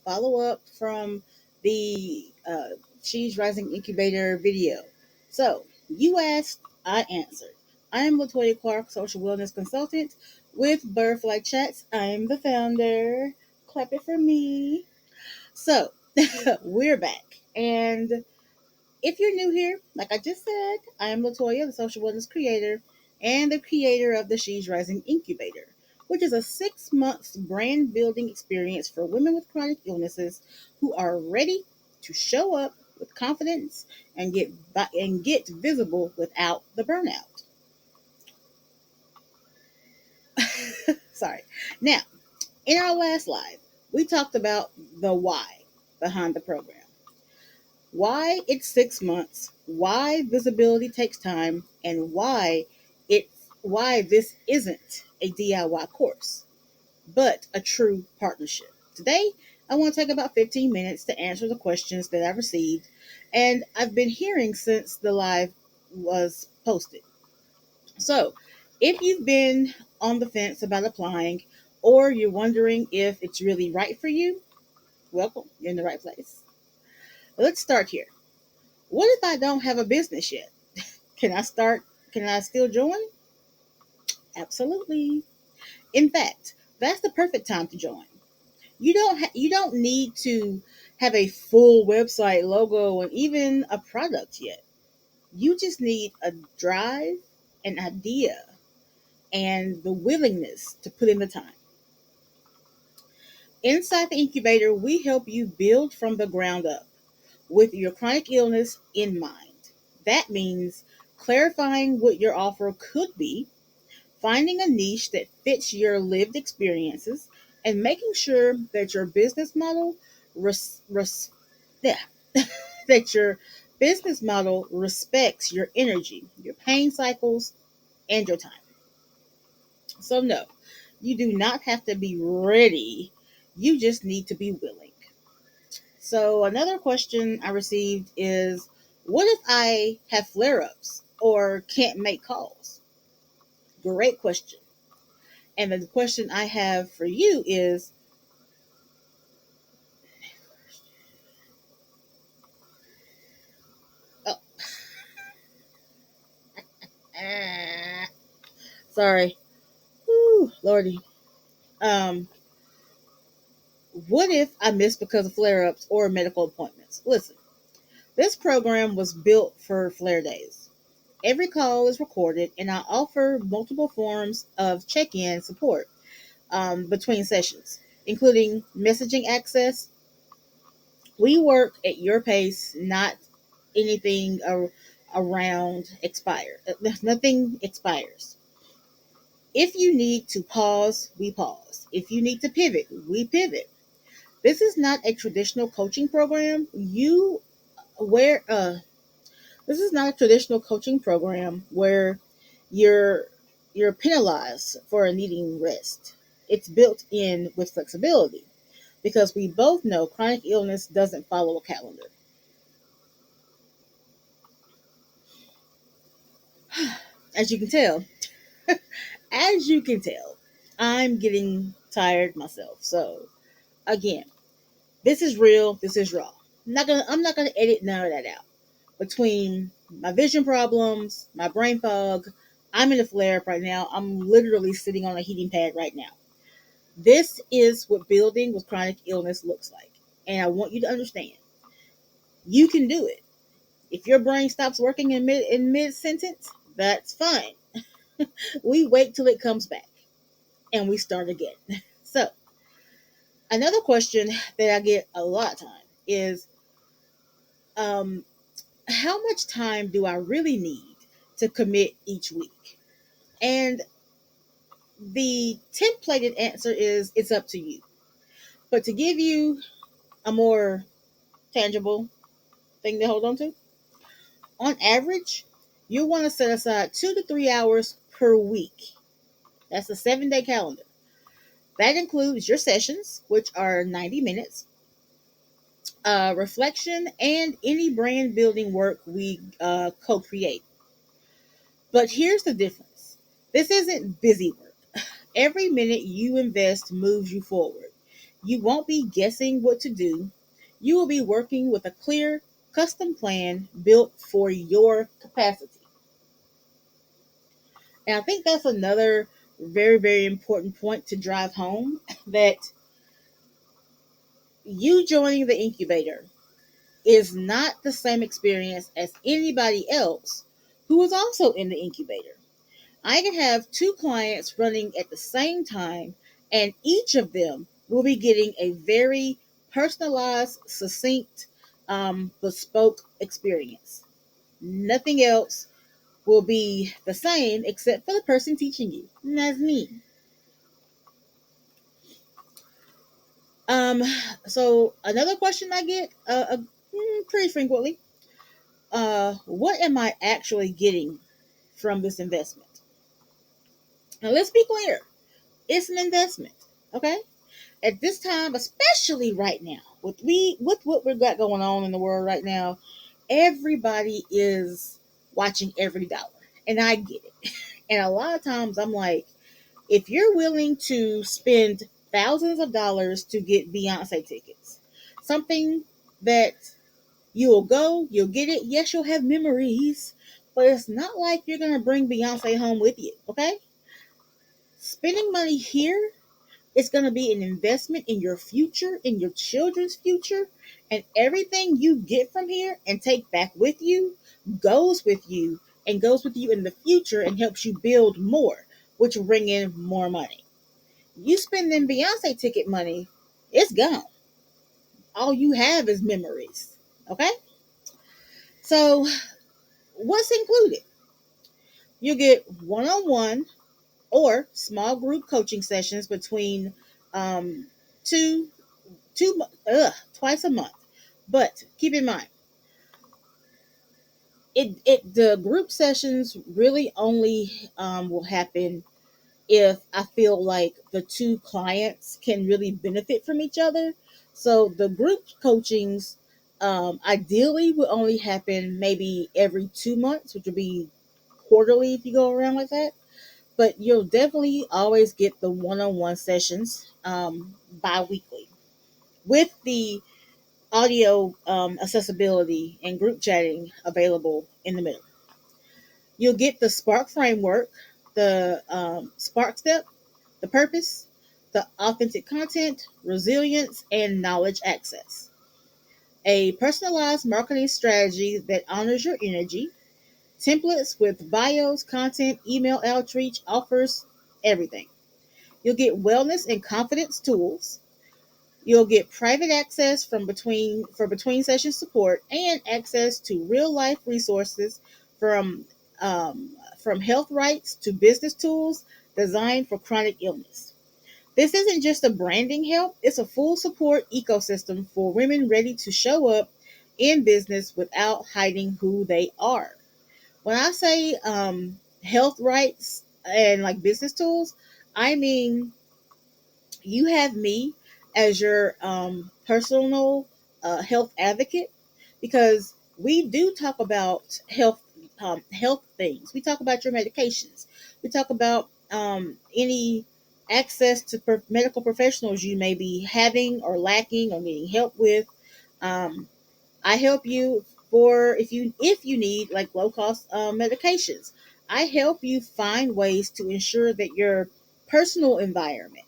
follow up from the She's Rising Incubator video. So, you asked, I answered. I am Latoya Clark, social wellness consultant with Butterfly Chats. I am the founder. Clap it for me. So, we're back. And if you're new here, like I just said, I am Latoya, the social wellness creator, and the creator of the She's Rising Incubator, which is a 6 month brand building experience for women with chronic illnesses who are ready to show up with confidence and get visible without the burnout. Sorry. Now, in our last live, we talked about the why behind the program. Why it's 6 months, why visibility takes time, and why this isn't a DIY course, but a true partnership. Today, I want to take about 15 minutes to answer the questions that I've received and I've been hearing since the live was posted. So, if you've been on the fence about applying or you're wondering if it's really right for you, welcome, you're in the right place. Let's start here. What if I don't have a business yet? Can I start? Can I still join? Absolutely. In fact, that's the perfect time to join. You don't need to have a full website, logo, and even a product yet. You just need a drive, an idea, and the willingness to put in the time. Inside the incubator, we help you build from the ground up with your chronic illness in mind. That means clarifying what your offer could be, finding a niche that fits your lived experiences, and making sure that your business model yeah, that your business model respects your energy, your pain cycles, and your time. So no, you do not have to be ready. You just need to be willing. So another question I received is, what if I have flare-ups or can't make calls? Great question. And the question I have for you is, oh, ah, sorry, whew, Lordy. Um, what if I miss because of flare-ups or medical appointments? Listen, this program was built for flare days. Every call is recorded, and I offer multiple forms of check-in support between sessions, including messaging access. We work at your pace, not anything around expire. Nothing expires. If you need to pause, we pause. If you need to pivot, we pivot. This is not a traditional coaching program. Where This is not a traditional coaching program where you're you're penalized for needing rest. It's built in with flexibility because we both know chronic illness doesn't follow a calendar. As you can tell, as you can tell, I'm getting tired myself. So again, this is real. This is raw. I'm not gonna edit none of that out. Between my vision problems, my brain fog, I'm in a flare up right now. I'm literally sitting on a heating pad right now. This is what building with chronic illness looks like, and I want you to understand you can do it. If your brain stops working in mid sentence, that's fine. We wait till it comes back and we start again. So, another question that I get a lot of time is, um, how much time do I really need to commit each week? And the templated answer is, it's up to you. But to give you a more tangible thing to hold on to, on average, you'll want to set aside 2 to 3 hours per week. That's a 7 day calendar. That includes your sessions, which are 90 minutes, reflection, and any brand building work we co create. But here's the difference, this isn't busy work. Every minute you invest moves you forward. You won't be guessing what to do. You will be working with a clear, custom plan built for your capacity. And I think that's another very, very important point to drive home that you joining the incubator is not the same experience as anybody else who is also in the incubator. I can have two clients running at the same time, and each of them will be getting a very personalized, succinct, bespoke experience. Nothing else will be the same except for the person teaching you. And that's me. Um, so another question I get pretty frequently: what am I actually getting from this investment? Now let's be clear: it's an investment. Okay, at this time, especially right now, with what we've got going on in the world right now, everybody is watching every dollar, and I get it. And a lot of times, I'm like, if you're willing to spend thousands of dollars to get Beyonce tickets, something that you'll go, you'll get it. Yes, you'll have memories, but it's not like you're gonna bring Beyonce home with you. Okay, spending money here, it's going to be an investment in your future, in your children's future, and everything you get from here and take back with you goes with you and goes with you in the future and helps you build more, which will bring in more money. You spend them Beyonce ticket money, it's gone. All you have is memories. Okay? So, what's included? You get one on one or small group coaching sessions between um, two twice a month. But keep in mind, the group sessions really only will happen if I feel like the two clients can really benefit from each other. So the group coachings ideally will only happen maybe every 2 months, which would be quarterly if you go around like that. But you'll definitely always get the one-on-one sessions bi-weekly with the audio accessibility and group chatting available in the middle. You'll get the Spark framework, the Spark step, the purpose, the authentic content, resilience, and knowledge access. A personalized marketing strategy that honors your energy, templates with bios, content, email outreach, offers, everything. You'll get wellness and confidence tools. You'll get private access for between session support and access to real life resources from from health rights to business tools designed for chronic illness. This isn't just a branding help; it's a full support ecosystem for women ready to show up in business without hiding who they are. When I say health rights and like business tools, I mean you have me as your personal health advocate because we do talk about health things. We talk about your medications. We talk about any access to medical professionals you may be having or lacking or needing help with. Um, I help you for if you need like low cost medications. I help you find ways to ensure that your personal environment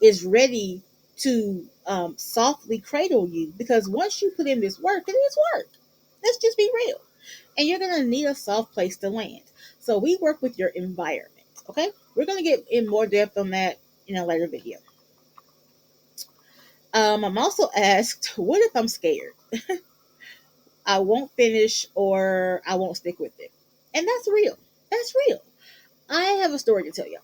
is ready to softly cradle you because once you put in this work, it is work. Let's just be real. And you're gonna need a soft place to land. So we work with your environment. Okay, we're gonna get in more depth on that in a later video. I'm also asked, what if I'm scared? I won't finish or I won't stick with it. And that's real. That's real. I have a story to tell you.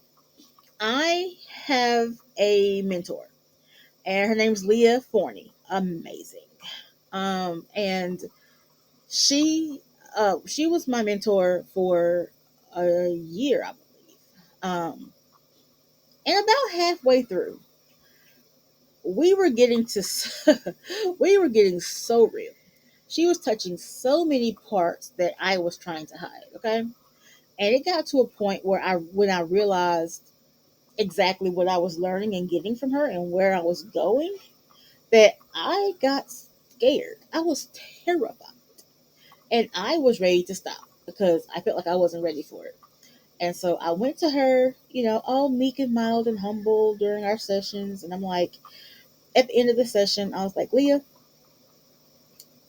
I have a mentor, and her name's Leah Forney. Amazing. And she was my mentor for a year, I believe. And about halfway through, we were getting to we were getting so real. She was touching so many parts that I was trying to hide. Okay, and it got to a point where when I realized exactly what I was learning and getting from her and where I was going that I got scared. I was terrified. And I was ready to stop because I felt like I wasn't ready for it. And so I went to her, all meek and mild and humble during our sessions. And I'm like, at the end of the session, I was like, Leah,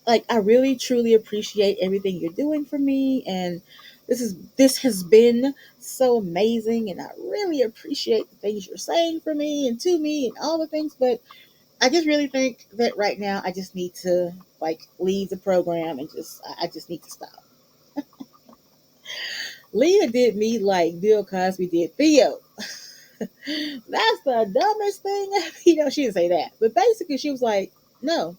like I really truly appreciate everything you're doing for me. And this has been so amazing. And I really appreciate the things you're saying for me and to me and all the things. But I just really think that right now I just need to like leave the program and I just need to stop. Leah did me like Bill Cosby did Theo. That's the dumbest thing. She didn't say that. But basically, she was like, no.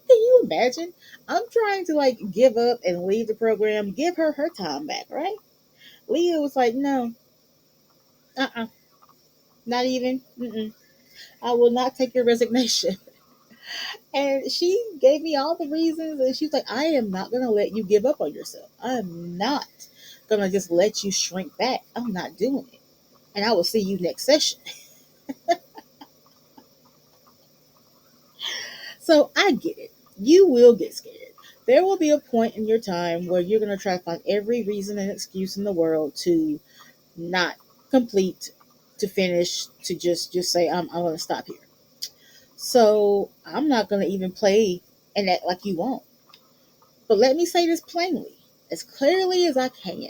Can you imagine? I'm trying to like give up and leave the program, give her her time back, right? Leah was like, no, not even. Mm-mm. I will not take your resignation. And she gave me all the reasons. And she's like, I am not going to let you give up on yourself. I am not going to just let you shrink back. I'm not doing it. And I will see you next session. So I get it. You will get scared. There will be a point in your time where you're going to try to find every reason and excuse in the world to not complete, to finish, to just say, I'm going to stop here. So I'm not going to even play and act like you won't. But let me say this plainly, as clearly as I can.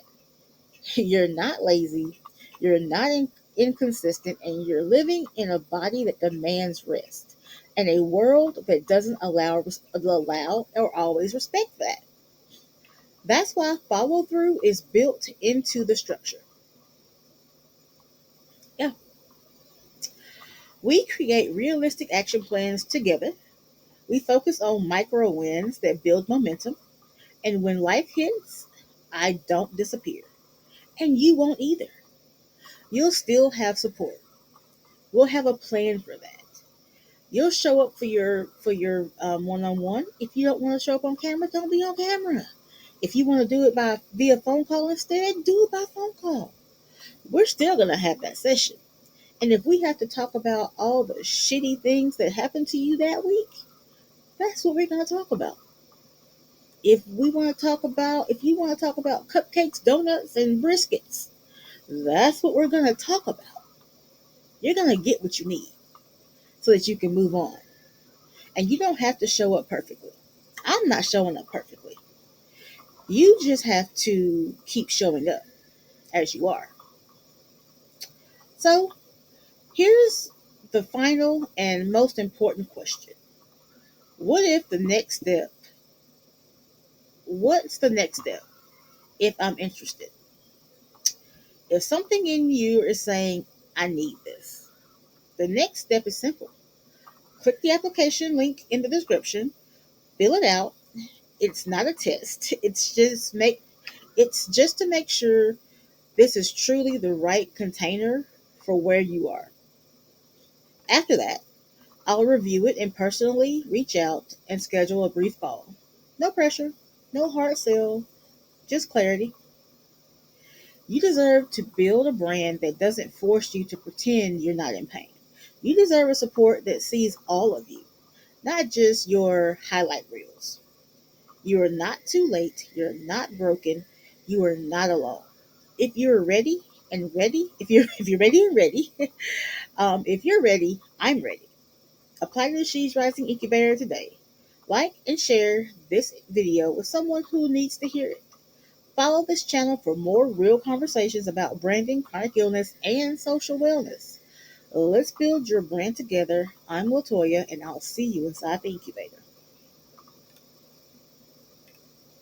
You're not lazy. You're not inconsistent, and you're living in a body that demands rest, and a world that doesn't allow or always respect that. That's why follow through is built into the structure. Yeah, we create realistic action plans together. We focus on micro wins that build momentum, and when life hits, I don't disappear, and you won't either. You'll still have support. We'll have a plan for that. You'll show up for your one-on-one. If you don't want to show up on camera, don't be on camera. If you want to do it by via phone call instead, do it by phone call. We're still gonna have that session. And if we have to talk about all the shitty things that happened to you that week, that's what we're gonna talk about. If you want to talk about cupcakes, donuts, and briskets, that's what we're gonna talk about. You're gonna get what you need so that you can move on. And you don't have to show up perfectly. I'm not showing up perfectly. You just have to keep showing up as you are. So here's the final and most important question. What if the next step? What's the next step if I'm interested? If something in you is saying, I need this, the next step is simple. Click the application link in the description, fill it out. It's not a test. It's just to make sure this is truly the right container for where you are. After that, I'll review it and personally reach out and schedule a brief call. No pressure, no hard sell, just clarity. You deserve to build a brand that doesn't force you to pretend you're not in pain. You deserve a support that sees all of you, not just your highlight reels. You are not too late. You're not broken. You are not alone. If you're ready and ready, if you're ready and ready, if you're ready, I'm ready. Apply to the She's Rising Incubator today. Like and share this video with someone who needs to hear it. Follow this channel for more real conversations about branding, chronic illness, and social wellness. Let's build your brand together. I'm Latoya, and I'll see you inside the incubator.